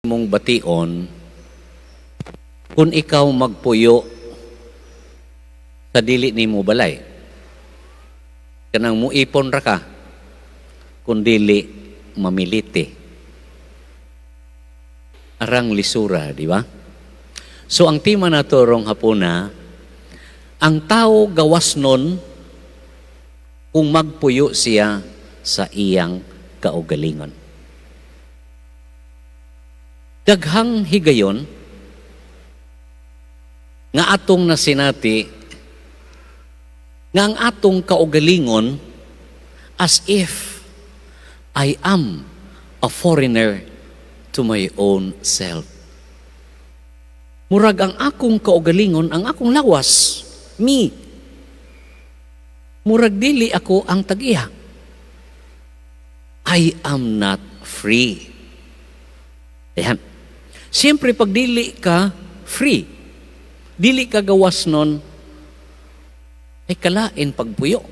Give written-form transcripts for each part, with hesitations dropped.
mong bation, kung ikaw magpuyo sa dili nimo balay, kanang muipon ra ka, kung dili mamiliti. Arang lisura, di ba? So ang tema nato rong hapuna, ang tao gawas nun kung magpuyo siya sa iyang kaugalingon. Daghang higayon nga atong nasinati nga ang atong kaugalingon as if I am a foreigner to my own self. Murag ang akong kaugalingon, ang akong lawas, me. Murag dili ako ang tag-iya. I am not free. Ayan. Siyempre, pag dili ka free, dili ka gawas nun, ay kalain pagpuyo.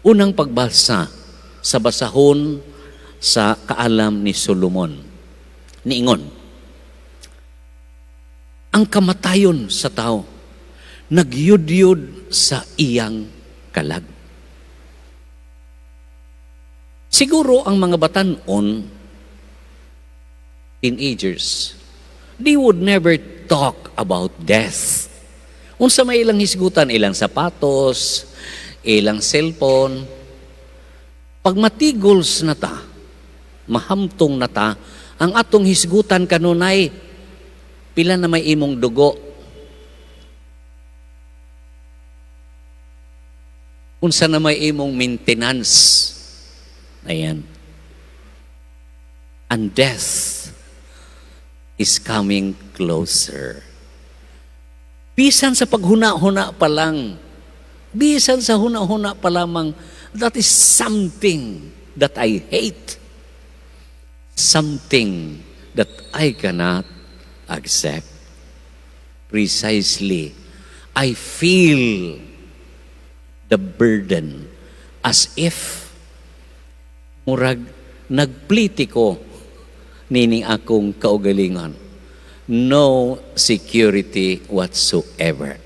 Unang pagbasa sa basahon sa kaalam ni Solomon. Niingon, ang kamatayon sa tao, nagyudyod sa iyang kalag. Siguro ang mga batanon, teenagers, they would never talk about death. Unsa may ilang hisgutan, ilang sapatos, ilang cellphone. Pag matigols na ta, mahamtong na ta, ang atong hisgutan kanunay, pila na may imong dugo. Unsa na may imong maintenance. Ayan. And death is coming closer. Bisan sa paghuna-huna pa lang, bisan sa huna-huna pa lamang, that is something that I hate. Something that I cannot accept. Precisely, I feel the burden as if murag nagpliti ko nining akong kaugalingon. No security whatsoever.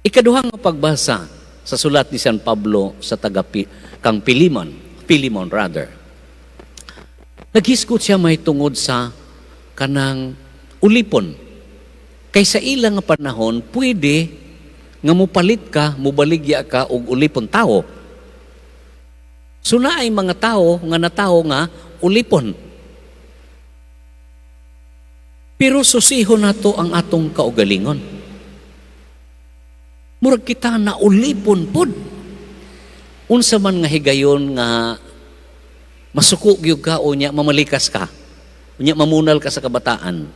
Ikaduhang pagbasa sa sulat ni San Pablo sa kang Pilimon rather. Naghisgot siya may tungod sa kanang ulipon. Kaysa ilang panahon, pwede nga mupalit ka, mubaligya ka og ulipon tao. So na ay mga tao nga ulipon. Pero susiho na to ang atong kaugalingon. Murag kita na ulipon pod. Unsa man nga higayon nga masuko gyud ka o nya mamalikas ka. Unya mamunal ka sa kabataan.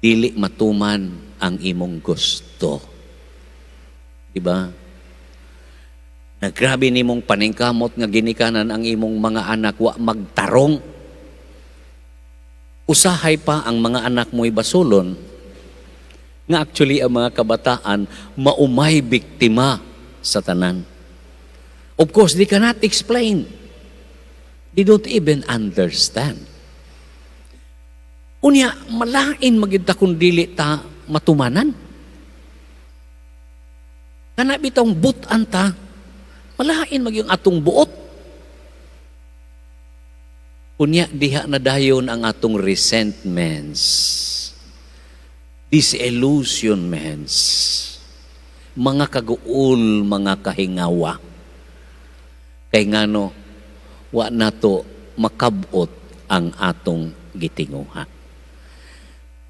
Dili matuman ang imong gusto. Diba? Nagrabi nimong paningkamot nga ginikanan ang imong mga anak wa magtarong. Usahay pa ang mga anak mo'y basulon nga actually ang mga kabataan maumay biktima sa tanan. Of course, they cannot explain. They don't even understand. Unya, malain magita kung dili ta matumanan. Kana bitong butan ta, malain magyong atong buot. Unya diha na dayon ang atong resentments, disillusionments, mga kaguol, mga kahingawa. Kay ngano, wa nato makabot ang atong gitinguha.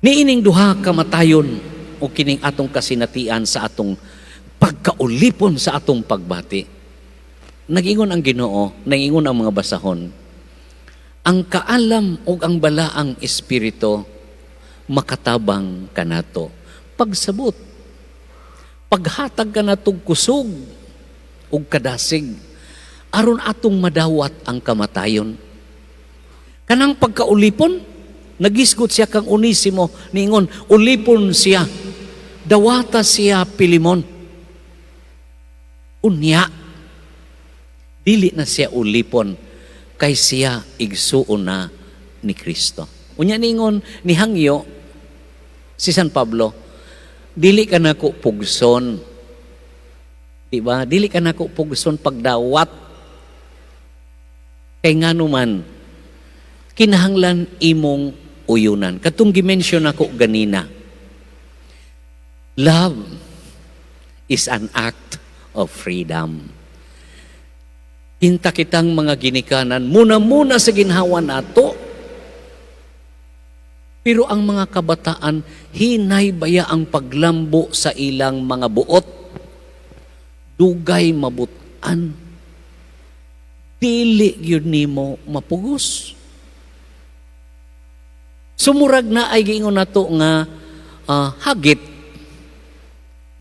Niining duha kamatayon o kining atong kasinatian sa atong pagkaulipon sa atong pagbati. Nag-ingon ang Ginoo, nag-ingon ang mga basahon, ang kaalam o ang balaang espiritu makatabang kanato. Pagsabot, paghatag kanatong kusog o kadasig, aron atong madawat ang kamatayon. Kanang pagkaulipon, nagisgot siya kang Onesimo, niingon, ulipon siya, dawata siya Pilimon. Unya, dili na siya ulipon, kay siya igsuon na ni Kristo. Unya ningon ni hangyo si San Pablo, dili ka nako pugson. Diba? Dili ka nako pugson pagdawat. Kay ngano man kinahanglan imong uyunan. Katong gimension ako ganina. Love is an act of freedom. Hinta kitang mga ginikanan, muna-muna sa ginhawa nato. Pero ang mga kabataan, hinay baya ang paglambo sa ilang mga buot. Dugay mabutan. Dili yun nimo mapugos. Sumurag na ay giingon nato nga hagit.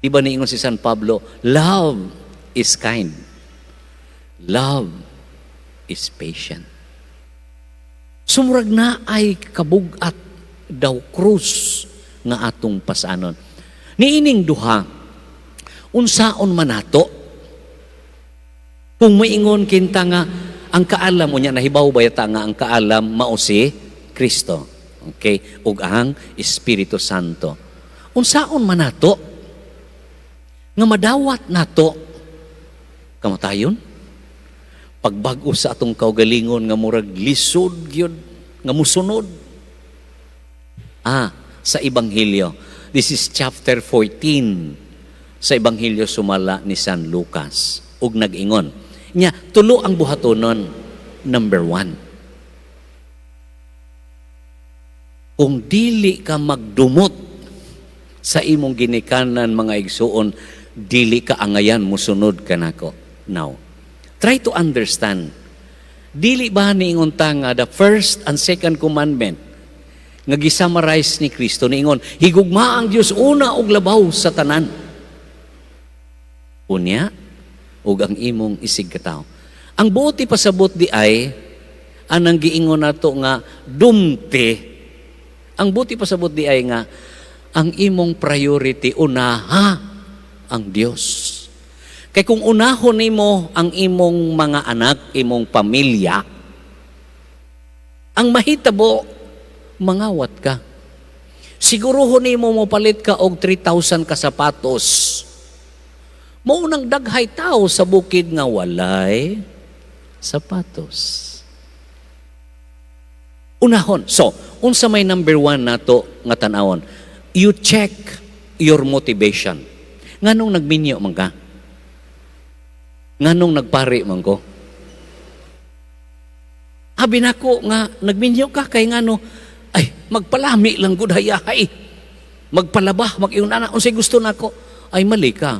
Diba niingon si San Pablo, love is kind. Love is patient. Sumurag na ay kabugat daw krus nga atong pasanon. Niining duha, unsaon man nato, kung maingon kinta nga, ang kaalam mo niya, nahibaw ba yata nga ang kaalam mao si Kristo. Okay? Ug ang Espiritu Santo. Unsaon man nato, nga madawat nato, kamatayon, pagbag-o sa atong kaugalingon nga murag lisod gyud nga musunod. Sa Ebanghelyo. This is chapter 14 sa Ebanghelyo sumala ni San Lucas. Ug nag-ingon. Nya, tulo ang buhatonon. Number 1. Kung dili ka magdumot sa imong ginikanan mga igsuon, dili ka angayan musunod ka nako. Now, try to understand. Dili ba niingon ta nga the first and second commandment nga gisummarize ni Kristo niingon, higugma ang Dios una og labaw sa tanan. Unya ug ang imong isig katawo. Ang buoti pasabot di ay anang giingon nato nga dumte. Ang buoti pasabot di ay nga ang imong priority unaha ang Dios. Kay kung unahon nimo ang imong mga anak, imong pamilya, ang mahitabo, mangawat ka. Siguruhon nimo mo palit ka og 3,000 ka sapatos. Maunang daghay tao sa bukid nga walay sapatos. Unahon. So, unsa may number 1 nato nga tan-awon? You check your motivation. Nganong nagminyo man ka? Nganong nagpari man ko? Abi nako nga nagminyo ka kay ngano ay magpalami lang gud hayahay. Magpalaba, mag-iyon ana unsay gusto nako. Ay mali ka.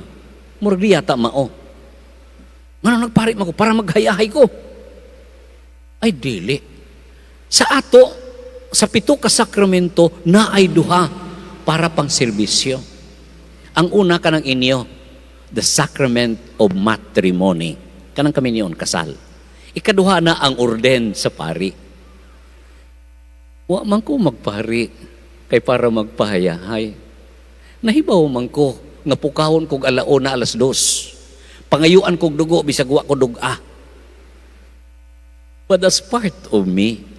Murag di yata mao. Nganong nagpari man ko para maghayahay ko? Ay dili. Sa ato sa 7 ka sakramento na ay duha para pang serbisyo. Ang una kanang inyo, the sacrament of matrimony. Kanang kami niyon, kasal. Ikaduha na ang orden sa pari. Wa man ko magpari kay para magpahayahay. Nahibaw man ko nga pukahon kog alauna 2:00. Pangayuan kog dugo bisag wa ko duga. But that's part of me.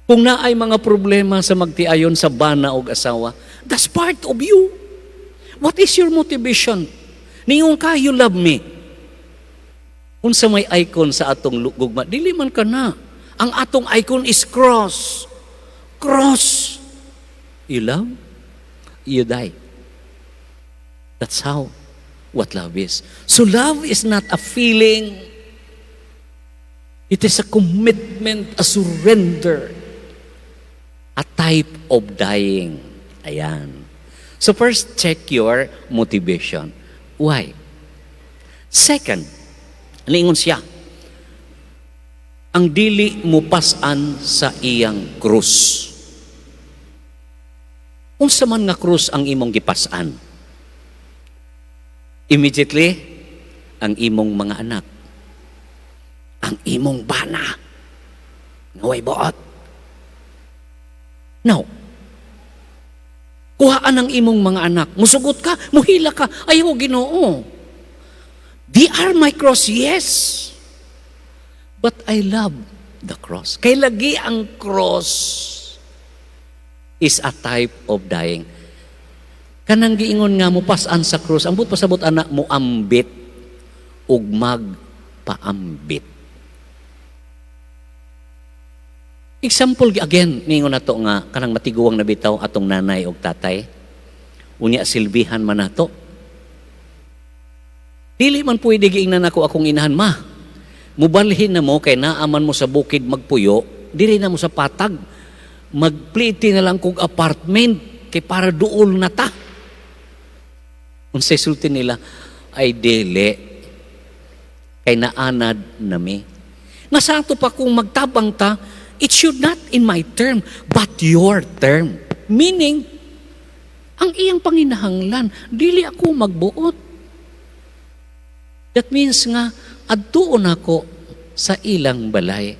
Kung naay mga problema sa magtiayon sa bana o asawa, that's part of you. What is your motivation? Ningon ka, you love me. Unsa may icon sa atong gugma, dili man ka na. Ang atong icon is cross. Cross. You love, you die. That's how what love is. So love is not a feeling. It is a commitment, a surrender. A type of dying. Ayan. So first, check your motivation. Why? Second, lingon siya, ang dili mo pasan sa iyang krus. Unsa man nga krus ang imong gipasan? Immediately, ang imong mga anak. Ang imong bana. Ngaway buot. Now, kuhaan ang imong mga anak. Musugot ka, muhila ka, ayaw Ginoo. They are my cross, yes. But I love the cross. Kay lagi ang cross is a type of dying. Kanang giingon nga mo pasan sa cross, ambot pasabot anak mo ambit ug magpaambit. Example again, ningon nato nga kanang matiguang na bitaw atong nanay ug tatay. Unya silbihan man nato. Dili man pwede giingnan ako akong inahan, ma. Mubalhin na mo kay naaman mo sa bukid magpuyo, dili na mo sa patag. Magpliti na lang kog apartment kay para duol na ta. Unsay sulti nila ay dili kay naanad nami. Nasato pa kung magtabang ta, it should not in my term, but your term. Meaning, ang iyang panginahanglan, dili ako magbuot. That means nga, adtuon ako sa ilang balay.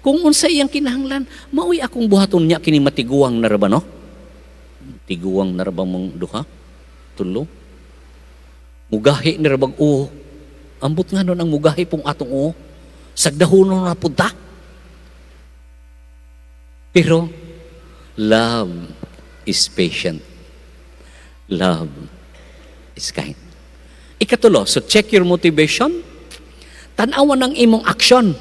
Kung unsa iyang kinahanglan, maoy akong buhaton niya kini matiguang naraba, no? Tiguang naraba mong duha, tulo. Mugahi ni rabag uho. Ambot nga nun ang mugahi pong atong uho. Sagdahunon na punta. Pero, love is patient. Love is kind. Ikatulo, so check your motivation. Tanawan ang imong action.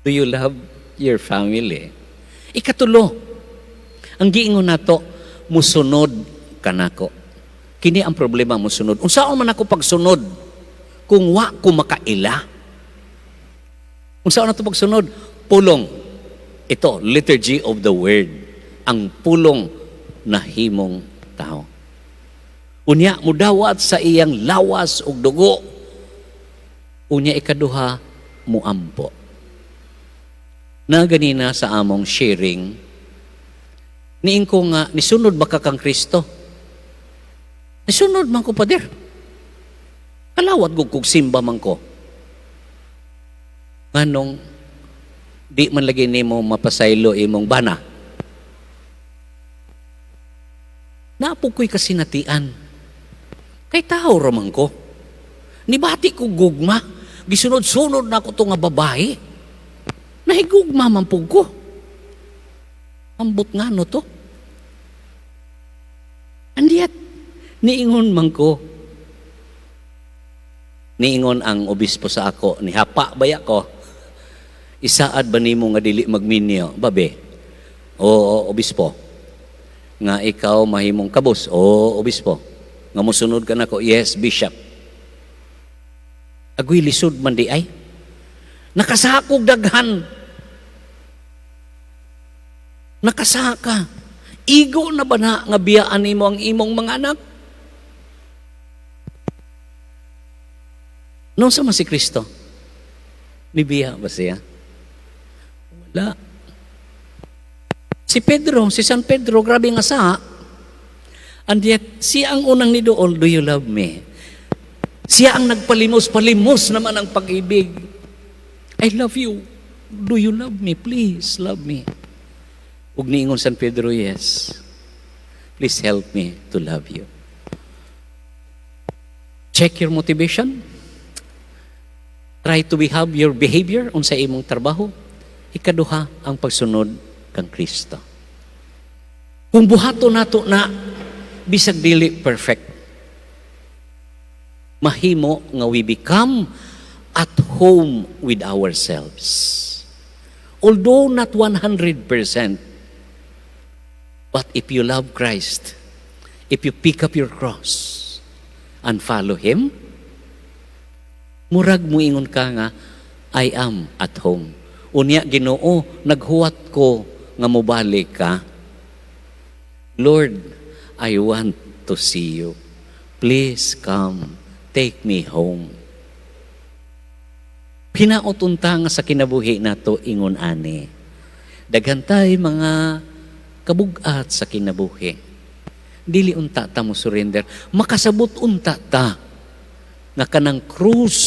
Do you love your family? Ikatulo, ang giingon nato, musunod kanako. Kini ang problema, musunod. Unsaon man ako pagsunod kung wa ko makaila? Unsaon nato pagsunod? Pulong. Ito, liturgy of the word. Ang pulong na himong tao. Unya, mudawat sa iyang lawas ug dugo. Unya, ikaduha, muampo. Na ganina sa among sharing, niing ko nga, nisunod ba ka kang Kristo? Nisunod man ko, Pader. Kalawat kog simba man ko. Nganong, di man lagi nimo mapasaylo imong bana. Napukoy kasinatian. Kay tao raman ko. Nibati ko gugma. Gisunod-sunod na ako to nga babae. Nahigugma man po ko. Ambot nga no to. And yet, niingon man ko. Niingon ang obispo sa ako, ni hapa baya ko. Isaad ba nimo nga dili magminyo? Babe, o obispo, nga ikaw mahimong kabus. O obispo, nga musunod ka na ko. Yes, bishop. Agoy lisod man di ay. Nakasakog daghan. Nakasaka. Igo na ba na nga biyaan nimo ang imong mga anak? Noon sa man si Kristo? Nibiya ba siya? Wala. Si Pedro, si San Pedro, grabe nga sa. And yet, siya ang unang nidool, do you love me? Siya ang nagpalimos-palimos naman ang pag-ibig. I love you. Do you love me? Please, love me. Ug niingon San Pedro, yes. Please help me to love you. Check your motivation. Try to behave your behavior unsa imong trabaho. Ikaduha, ang pagsunod kang Kristo. Kung buhato nato na bisag dili perfect, mahimo nga we become at home with ourselves. Although not 100%, but if you love Christ, if you pick up your cross and follow Him, murag muingon ka nga, I am at home. Unya, Ginoo, naghuwat ko nga mobalik ka. Lord, I want to see you. Please come, take me home. Pinautunta nga sa kinabuhi nato ingon ani. Daghantay mga kabugat sa kinabuhi. Dili unta ta mo surrender. Makasabot unta ta nga kanang krus,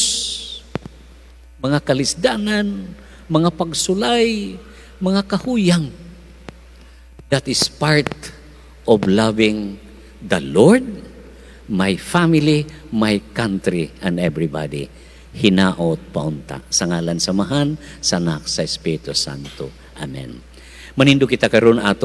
mga kalisdanan, mga pagsulay, mga kahuyang. That is part of loving the Lord, my family, my country, and everybody. hinaot paunta. Sa ngalan samahan, sa Anak, sa Espiritu Santo. Amen. Manindo kita karon ato